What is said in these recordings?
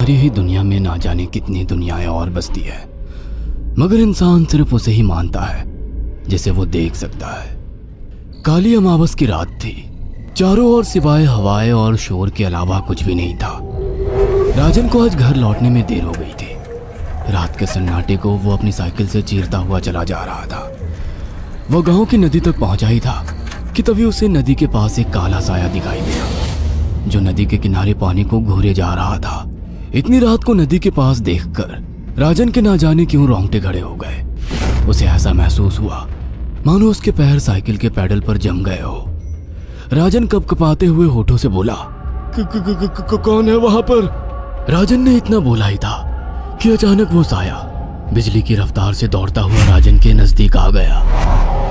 मेरी ही दुनिया में ना जाने कितनी दुनियाएं और बसती है, मगर इंसान सिर्फ उसे ही मानता है जिसे वो देख सकता है। काली अमावस की रात थी। चारों ओर सिवाय हवाएं और शोर के अलावा कुछ भी नहीं था। राजन को आज घर लौटने में देर हो गई थी। रात के सन्नाटे को वो अपनी साइकिल से चीरता हुआ चला जा रहा था। वो गांव की नदी तक पहुंचा ही था कि तभी उसे नदी के पास एक काला साया दिखाई दिया जो नदी के किनारे पानी को घूरे जा रहा था। इतनी रात को नदी के पास देखकर राजन के ना जाने क्यों रोंगटे खड़े हो गए। उसे ऐसा महसूस हुआ मानो उसके पैर साइकिल के पैडल पर जम गए हो। राजन कपकपाते हुए होठों से बोला, कौन है वहां पर? राजन ने इतना बोला ही था कि अचानक वो साया बिजली की रफ्तार से दौड़ता हुआ राजन के नजदीक आ गया।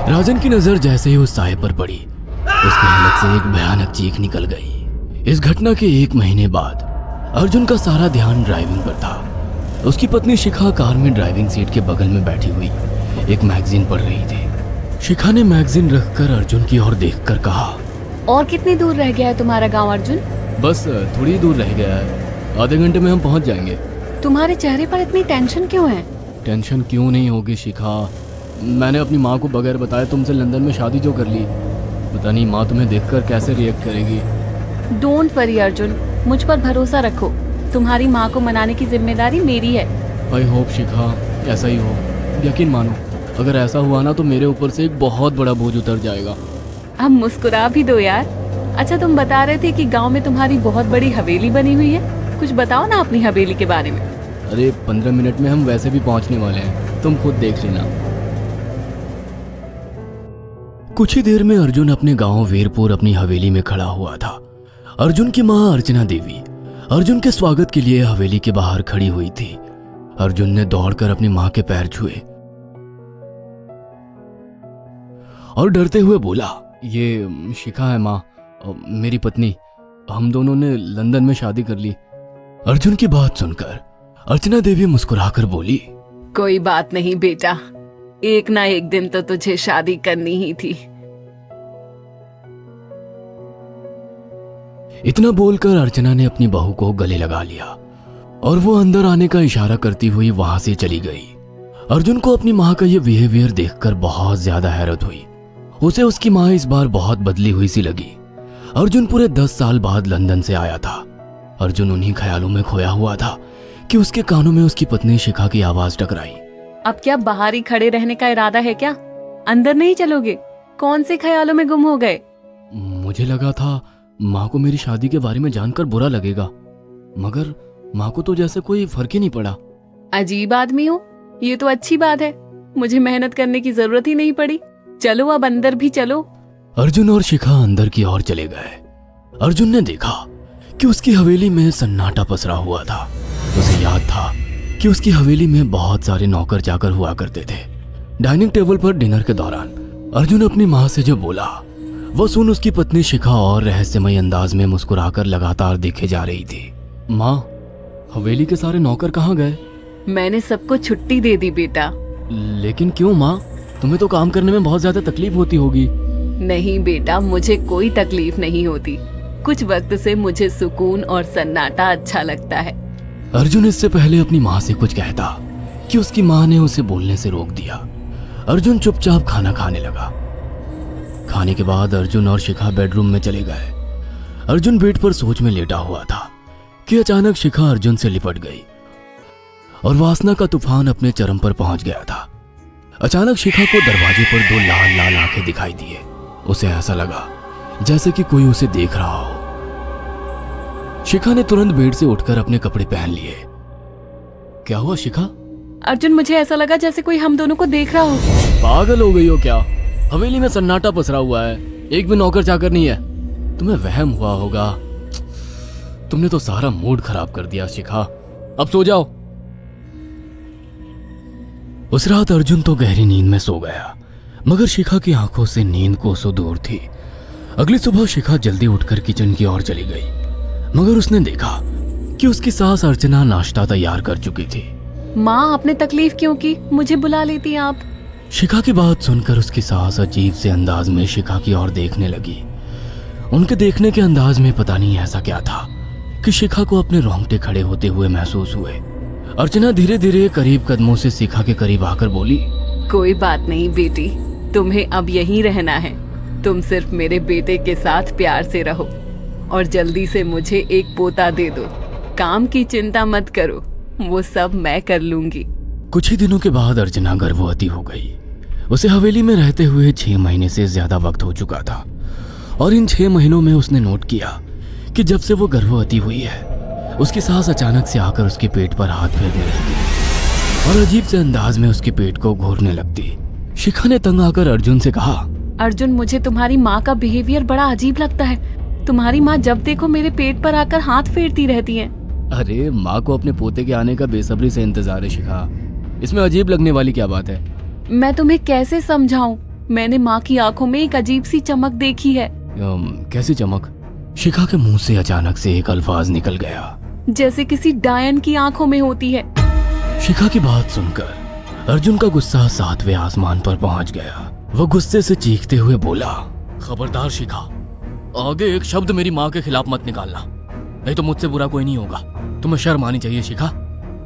राजन की नजर जैसे ही उस साये पर पड़ी, उसके हलक से एक भयानक चीख निकल गई। इस घटना के 1 महीने बाद अर्जुन का सारा ध्यान ड्राइविंग पर था। उसकी पत्नी शिखा कार में ड्राइविंग सीट के बगल में बैठी हुई एक मैगजीन पढ़ रही थी। शिखा ने मैगजीन रखकर अर्जुन की ओर देखकर कहा, और कितनी दूर रह गया है तुम्हारा गांव अर्जुन? बस थोड़ी दूर रह गया है, आधे घंटे में हम पहुंच जाएंगे। तुम्हारे चेहरे पर इतनी टेंशन क्यों है? टेंशन क्यों नहीं होगी शिखा, मैंने अपनी माँ को बगैर बताए तुमसे लंदन में शादी जो कर ली। पता नहीं माँ तुम्हें देखकर कैसे रिएक्ट करेगी। डोंट वरी अर्जुन, मुझ पर भरोसा रखो। तुम्हारी माँ को मनाने की जिम्मेदारी मेरी है। आई होप शिखा ऐसा ही हो। यकीन मानो अगर ऐसा हुआ ना तो मेरे ऊपर से एक बहुत बड़ा बोझ उतर जाएगा। अब मुस्कुरा भी दो यार। अच्छा, तुम बता रहे थे कि गांव में तुम्हारी बहुत बड़ी हवेली बनी हुई है। कुछ बताओ ना अपनी हवेली के बारे में। अरे 15 मिनट में हम वैसे भी पहुंचने वाले हैं, तुम खुद देख लेना। कुछ ही देर में अर्जुन अपने गांव वीरपुर अपनी हवेली में खड़ा हुआ था। अर्जुन की माँ अर्चना देवी अर्जुन के स्वागत के लिए हवेली के बाहर खड़ी हुई थी। अर्जुन ने दौड़कर अपनी माँ के पैर छुए और डरते हुए बोला, ये शिखा है माँ, मेरी पत्नी। हम दोनों ने लंदन में शादी कर ली। अर्जुन की बात सुनकर अर्चना देवी मुस्कुराकर बोली, कोई बात नहीं बेटा, एक ना एक दिन तो तुझे शादी करनी ही थी। इतना बोलकर अर्चना ने अपनी बहू को गले लगा लिया और वो अंदर आने का इशारा करती हुई वहां से चली गई। अर्जुन को अपनी माँ का ये बिहेवियर देखकर बहुत ज्यादा हैरत हुई। उसे उसकी माँ इस बार बहुत बदली हुई सी लगी। अर्जुन पूरे 10 साल बाद लंदन से आया था। अर्जुन उन्हीं ख्यालों में खोया हुआ था कि उसके कानों में उसकी पत्नी शिखा की आवाज टकराई। अब क्या बाहर ही खड़े रहने का इरादा है क्या? अंदर नहीं चलोगे? कौन से ख्यालों में गुम हो गए? मुझे लगा था माँ को मेरी शादी के बारे में जानकर बुरा लगेगा, मगर माँ को तो जैसे कोई फर्क ही नहीं पड़ा। अजीब आदमी हो, ये तो अच्छी बात है। मुझे मेहनत करने की जरूरत ही नहीं पड़ी। चलो अब अंदर भी चलो। अर्जुन और शिखा अंदर की ओर चले गए। अर्जुन ने देखा कि उसकी हवेली में सन्नाटा पसरा हुआ था। उसे याद था कि उसकी हवेली में बहुत सारे नौकर चाकर हुआ करते थे। डाइनिंग टेबल पर डिनर के दौरान अर्जुन अपनी माँ से जो बोला वो सुन उसकी पत्नी शिखा और रहस्यमय अंदाज में मुस्कुराकर लगातार देखे जा रही थी। माँ, हवेली के सारे नौकर कहाँ गए? मैंने सबको छुट्टी दे दी बेटा। लेकिन क्यों माँ, तुम्हें तो काम करने में बहुत ज्यादा तकलीफ होती होगी। नहीं बेटा, मुझे कोई तकलीफ नहीं होती। कुछ वक्त से मुझे सुकून और सन्नाटा अच्छा लगता है। अर्जुन इससे पहले अपनी माँ से कुछ कहता कि उसकी माँ ने उसे बोलने से रोक दिया। अर्जुन चुपचाप खाना खाने लगा। खाने के बाद अर्जुन और शिखा बेडरूम में चले गए। अर्जुन बेड पर सोच में लेटा हुआ था कि अचानक शिखा अर्जुन से लिपट गई और वासना का तूफान अपने चरम पर पहुंच गया था। अचानक शिखा को दरवाजे पर 2 लाल लाल आंखें दिखाई दिए। उसे ऐसा लगा जैसे कि कोई उसे देख रहा हो। शिखा ने तुरंत बेड से उठकर अपने कपड़े पहन लिए। क्या हुआ शिखा? अर्जुन, मुझे ऐसा लगा जैसे कोई हम दोनों को देख रहा हो। पागल हो गई हो क्या? हवेली में सन्नाटा पसरा हुआ है, एक भी नौकर चाकर नहीं है। तुम्हें वहम हुआ होगा। तुमने तो सारा मूड खराब कर दिया शिखा, अब सो जाओ। उस रात अर्जुन तो गहरी नींद में सो गया, मगर शिखा की आंखों से नींद कोसों दूर थी। अगली सुबह शिखा जल्दी उठकर किचन की ओर चली गई, मगर उसने देखा कि उसकी सास अर्चना नाश्ता तैयार कर चुकी थी। माँ, आपने तकलीफ क्यों की? मुझे बुला लेती आप। शिखा की बात सुनकर उसकी सास अजीब से अंदाज में शिखा की ओर देखने लगी। उनके देखने के अंदाज में पता नहीं ऐसा क्या था कि कि शिखा को अपने रोंगटे खड़े होते हुए महसूस हुए। अर्चना धीरे धीरे करीब कदमों से शिखा के करीब आकर बोली, कोई बात नहीं बेटी, तुम्हें अब यहीं रहना है। तुम सिर्फ मेरे बेटे के साथ प्यार से रहो और जल्दी से मुझे एक पोता दे दो। काम की चिंता मत करो, वो सब मैं कर लूंगी। कुछ ही दिनों के बाद अर्चना गर्भवती हो गई। उसे हवेली में रहते हुए 6 महीने से ज्यादा वक्त हो चुका था और इन 6 महीनों में उसने नोट किया कि जब से वो गर्भवती हुई है, उसकी सास अचानक से आकर उसके पेट पर हाथ फेरने लगती और अजीब से अंदाज में उसके पेट को घूरने लगती। शिखा ने तंग आकर अर्जुन से कहा, अर्जुन, मुझे तुम्हारी माँ का बिहेवियर बड़ा अजीब लगता है। तुम्हारी माँ जब देखो मेरे पेट पर आकर हाथ फेरती रहती है। अरे माँ को अपने पोते के आने का बेसब्री से इंतजार है शिखा, इसमें अजीब लगने वाली क्या बात है? मैं तुम्हें कैसे समझाऊं? मैंने माँ की आंखों में एक अजीब सी चमक देखी है। कैसी चमक? शिखा के मुंह से अचानक से एक अल्फाज निकल गया, जैसे किसी डायन की आंखों में होती है। शिखा की बात सुनकर अर्जुन का गुस्सा 7वें आसमान पर पहुंच गया। वो गुस्से से चीखते हुए बोला, खबरदार शिखा, आगे एक शब्द मेरी माँ के खिलाफ मत निकालना, नहीं तो मुझसे बुरा कोई नहीं होगा। तुम्हें शर्म आनी चाहिए शिखा।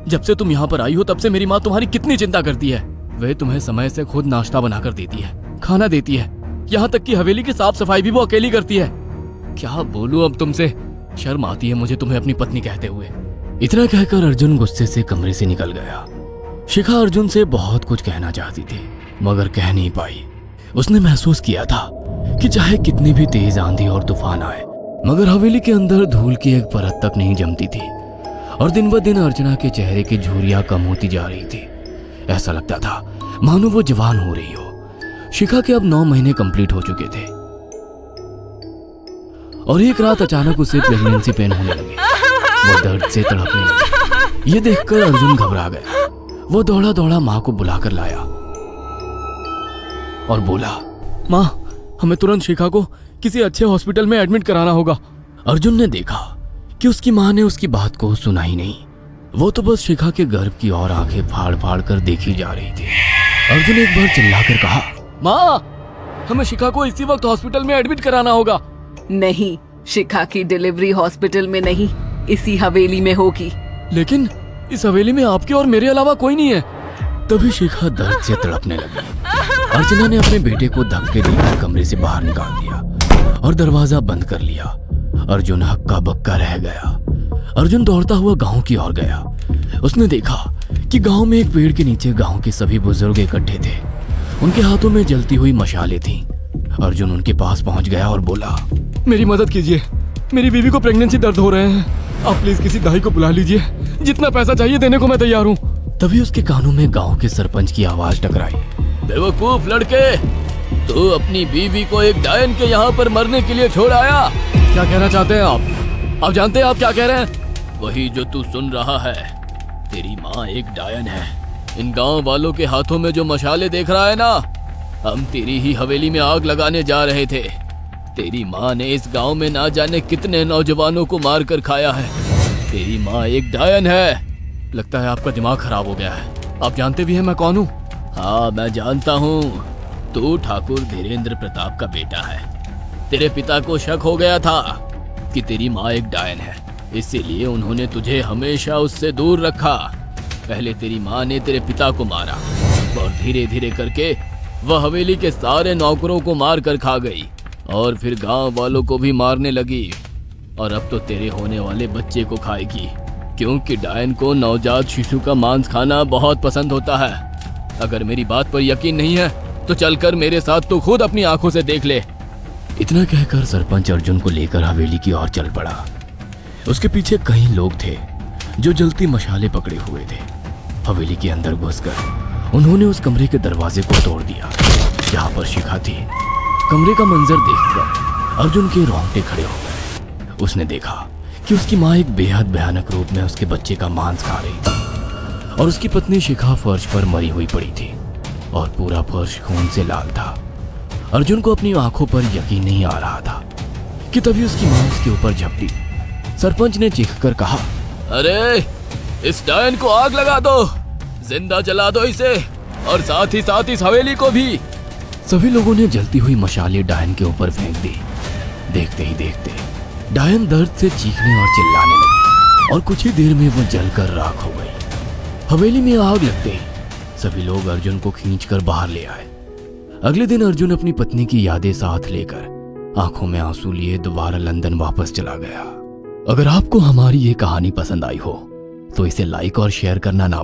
जब से तुम यहाँ पर आई हो तब से मेरी माँ तुम्हारी कितनी चिंता करती है। वह तुम्हें समय से खुद नाश्ता बनाकर देती है, खाना देती है, यहाँ तक कि हवेली की साफ सफाई भी वो अकेली करती है। क्या बोलूं अब तुमसे, शर्म आती है मुझे तुम्हें अपनी पत्नी कहते हुए। इतना कहकर अर्जुन गुस्से से कमरे से निकल गया। शिखा अर्जुन से बहुत कुछ कहना चाहती थी मगर कह नहीं पाई। उसने महसूस किया था कि चाहे कितनी भी तेज आंधी और तूफान आए, मगर हवेली के अंदर धूल की एक परत तक नहीं जमती थी और दिन ब दिन अर्चना के चेहरे की झुर्रियां कम होती जा रही थी। ऐसा लगता था मानो वो जवान हो रही हो। शिखा के अब 9 महीने कंप्लीट हो चुके थे और एक रात अचानक उसे प्रेगनेंसी पेन होने लगे। वो दर्द से तड़पने लगी। ये देखकर अर्जुन घबरा गया। वो दौड़ा दौड़ा माँ को बुलाकर लाया और बोला, माँ, हमें तुरंत शिखा को किसी अच्छे हॉस्पिटल में एडमिट कराना होगा। अर्जुन ने देखा कि उसकी माँ ने उसकी बात को सुना ही नहीं। वो तो बस शिखा के गर्भ की ओर आंखें फाड़ फाड़ कर देखी जा रही थी। अर्जुन एक बार चिल्लाकर कहा, माँ, हमें शिखा को इसी वक्त हॉस्पिटल में एडमिट कराना होगा। नहीं, शिखा की डिलीवरी हॉस्पिटल में नहीं, इसी हवेली में होगी। लेकिन इस हवेली में आपके और मेरे अलावा कोई नहीं है। तभी शिखा दर्द से तड़पने लगी। अर्चना ने अपने बेटे को धक्के देकर कमरे से बाहर निकाल दिया और दरवाजा बंद कर लिया। अर्जुन हक्का बक्का रह गया। अर्जुन दौड़ता हुआ गांव की ओर गया। उसने देखा कि गांव में एक पेड़ के नीचे गांव के सभी बुजुर्ग इकट्ठे थे। उनके हाथों में जलती हुई मशालें थीं। अर्जुन उनके पास पहुंच गया और बोला, मेरी मदद कीजिए, मेरी बीवी को प्रेगनेंसी दर्द हो रहे हैं। आप प्लीज किसी दाई को बुला लीजिए, जितना पैसा चाहिए देने को मैं तैयार हूँ। तभी उसके कानों में गांव के सरपंच की आवाज टकराई, बेवकूफ लड़के, तू अपनी बीवी को एक डायन के यहाँ पर मरने के लिए छोड़ आया। क्या कहना चाहते हैं आप? आप जानते हैं आप क्या कह रहे हैं? वही जो तू सुन रहा है। तेरी माँ एक डायन है। इन गांव वालों के हाथों में जो मशाले देख रहा है ना, हम तेरी ही हवेली में आग लगाने जा रहे थे। तेरी माँ ने इस गांव में ना जाने कितने नौजवानों को मार कर खाया है। तेरी माँ एक डायन है। लगता है आपका दिमाग खराब हो गया है। आप जानते भी हैं मैं कौन हूँ? हाँ, मैं जानता हूँ। तू ठाकुर धीरेन्द्र प्रताप का बेटा है। तेरे पिता को शक हो गया था कि तेरी माँ एक डायन है, इसीलिए उन्होंने तुझे हमेशा उससे दूर रखा। पहले तेरी माँ ने तेरे पिता को मारा और धीरे धीरे करके वह हवेली के सारे नौकरों को मार कर खा गई और फिर गांव वालों को भी मारने लगी। और अब तो तेरे होने वाले बच्चे को खाएगी, क्योंकि डायन को नवजात शिशु का मांस खाना बहुत पसंद होता है। अगर मेरी बात पर यकीन नहीं है तो चलकर मेरे साथ तो खुद अपनी आंखों से देख ले। इतना कहकर सरपंच अर्जुन को लेकर हवेली की ओर चल पड़ा। उसके पीछे कई लोग थे जो जलती मशाले पकड़े हुए थे। हवेली के अंदर घुसकर उन्होंने उस कमरे के दरवाजे को तोड़ दिया जहाँ पर शिखा थी। कमरे का मंजर देखकर अर्जुन के रोंगटे खड़े हो गए। उसने देखा कि उसकी माँ एक बेहद भयानक रूप में उसके बच्चे का मांस खा रही थी और उसकी पत्नी शिखा फर्श पर मरी हुई पड़ी थी और पूरा फर्श खून से लाल था। अर्जुन को अपनी आंखों पर यकीन नहीं आ रहा था कि तभी उसकी माँ उसके ऊपर झपटी। सरपंच ने चीखकर कहा, अरे इस डायन को आग लगा दो, जिंदा जला दो इसे और साथ ही साथ इस हवेली को भी। सभी लोगों ने जलती हुई मशालें डायन के ऊपर फेंक दी। देखते ही देखते डायन दर्द से चीखने और चिल्लाने लगी और कुछ ही देर में वो जलकर राख हो गई। हवेली में आग लगते ही सभी लोग अर्जुन को खींचकर बाहर ले आए। अगले दिन अर्जुन अपनी पत्नी की यादें साथ लेकर आंखों में आंसू लिए दोबारा लंदन वापस चला गया। अगर आपको हमारी ये कहानी पसंद आई हो तो इसे लाइक और शेयर करना ना